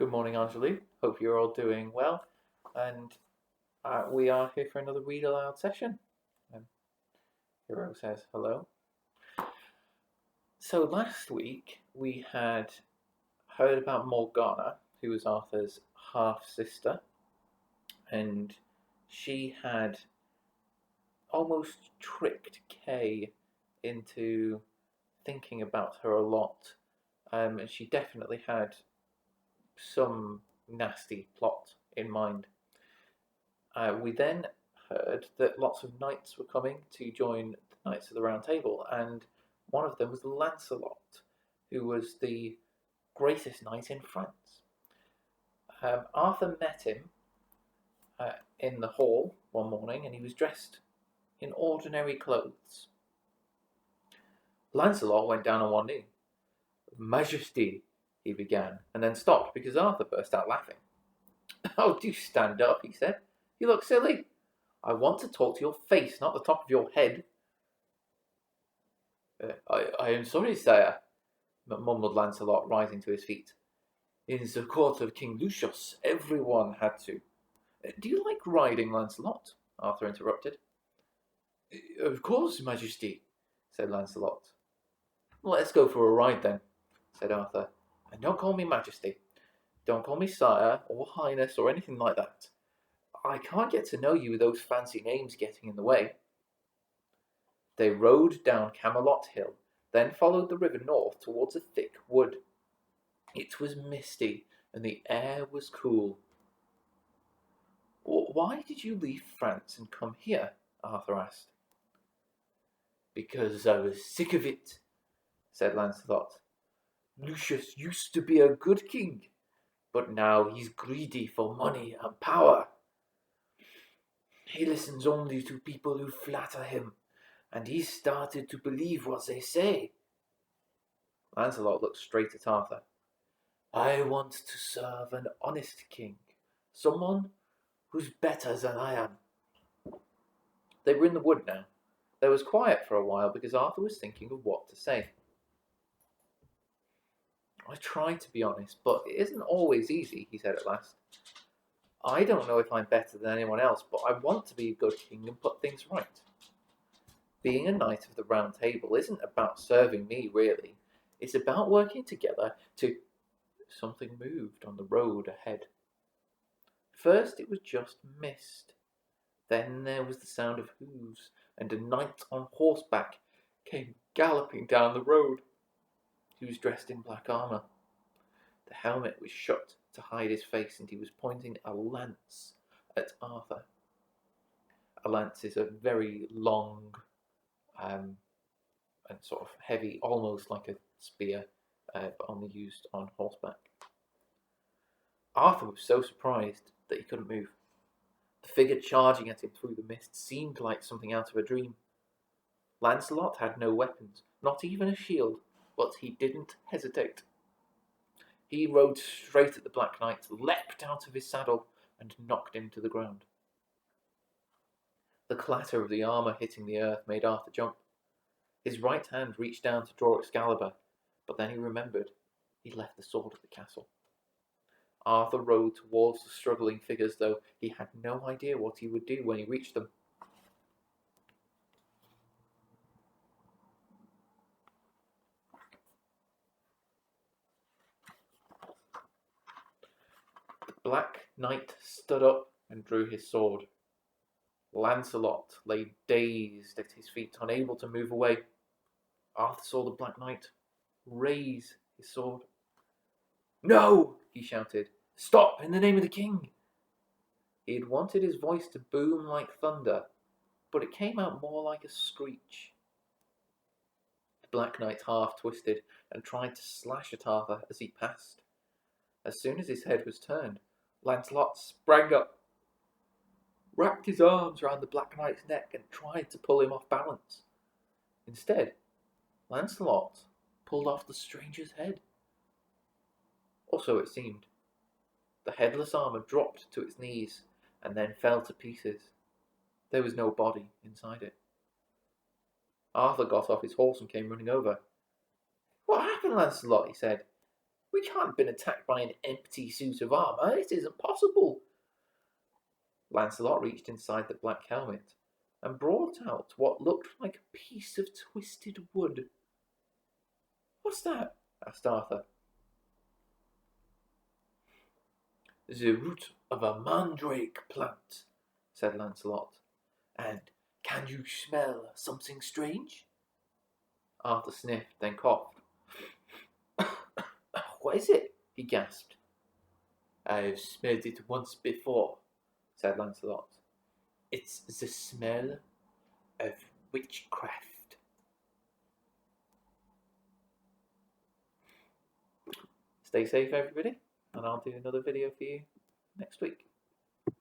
Good morning, Anjali. Hope you're all doing well. And we are here for another read aloud session. Um, Hero says hello. So last week we had heard about Morgana, who was Arthur's half sister, and she had almost tricked Kay into thinking about her a lot. And she definitely had some nasty plot in mind. We then heard that lots of knights were coming to join the Knights of the Round Table, and one of them was Lancelot, who was the greatest knight in France. Arthur met him in the hall one morning, and he was dressed in ordinary clothes. Lancelot went down on one knee. "Majesty," he began, and then stopped because Arthur burst out laughing. "Oh, do stand up," he said. "You look silly. I want to talk to your face, not the top of your head." I am sorry, sire," mumbled Lancelot, rising to his feet. "In the court of King Lucius, everyone had to." "Do you like riding, Lancelot?" Arthur interrupted. "Of course, Majesty," said Lancelot. "Let's go for a ride, then," said Arthur. "And don't call me Majesty. Don't call me Sire, or Highness, or anything like that. I can't get to know you with those fancy names getting in the way." They rode down Camelot Hill, then followed the river north towards a thick wood. It was misty, and the air was cool. "Why did you leave France and come here?" Arthur asked. "Because I was sick of it," said Lancelot. "Lucius used to be a good king, but now he's greedy for money and power. He listens only to people who flatter him, and he started to believe what they say." Lancelot looked straight at Arthur. "I want to serve an honest king, someone who's better than I am." They were in the wood now. There was quiet for a while because Arthur was thinking of what to say. "I try to be honest, but it isn't always easy," he said at last. "I don't know if I'm better than anyone else, but I want to be a good king and put things right. Being a knight of the Round Table isn't about serving me, really. It's about working together to..." Something moved on the road ahead. First it was just mist. Then there was the sound of hooves, and a knight on horseback came galloping down the road. He was dressed in black armour. The helmet was shut to hide his face, and he was pointing a lance at Arthur. A lance is a very long and sort of heavy, almost like a spear, but only used on horseback. Arthur was so surprised that he couldn't move. The figure charging at him through the mist seemed like something out of a dream. Lancelot had no weapons, not even a shield, but he didn't hesitate. He rode straight at the Black Knight, leapt out of his saddle, and knocked him to the ground. The clatter of the armour hitting the earth made Arthur jump. His right hand reached down to draw Excalibur, but then he remembered he'd left the sword at the castle. Arthur rode towards the struggling figures, though he had no idea what he would do when he reached them. The Black Knight stood up and drew his sword. Lancelot lay dazed at his feet, unable to move away. Arthur saw the Black Knight raise his sword. "No!" he shouted. "Stop, in the name of the king!" He had wanted his voice to boom like thunder, but it came out more like a screech. The Black Knight half twisted and tried to slash at Arthur as he passed. As soon as his head was turned, Lancelot sprang up, wrapped his arms around the Black Knight's neck, and tried to pull him off balance. Instead, Lancelot pulled off the stranger's head. Or so it seemed. The headless armour dropped to its knees and then fell to pieces. There was no body inside it. Arthur got off his horse and came running over. "What happened, Lancelot?" he said. We can't have been attacked by an empty suit of armour. It isn't possible. Lancelot reached inside the black helmet and brought out what looked like a piece of twisted wood. What's that? Asked Arthur. The root of a mandrake plant, said Lancelot. And can you smell something strange? Arthur sniffed, then coughed. What is it? He gasped. I've smelled it once before, said Lancelot. It's the smell of witchcraft. Stay safe, everybody, and I'll do another video for you next week.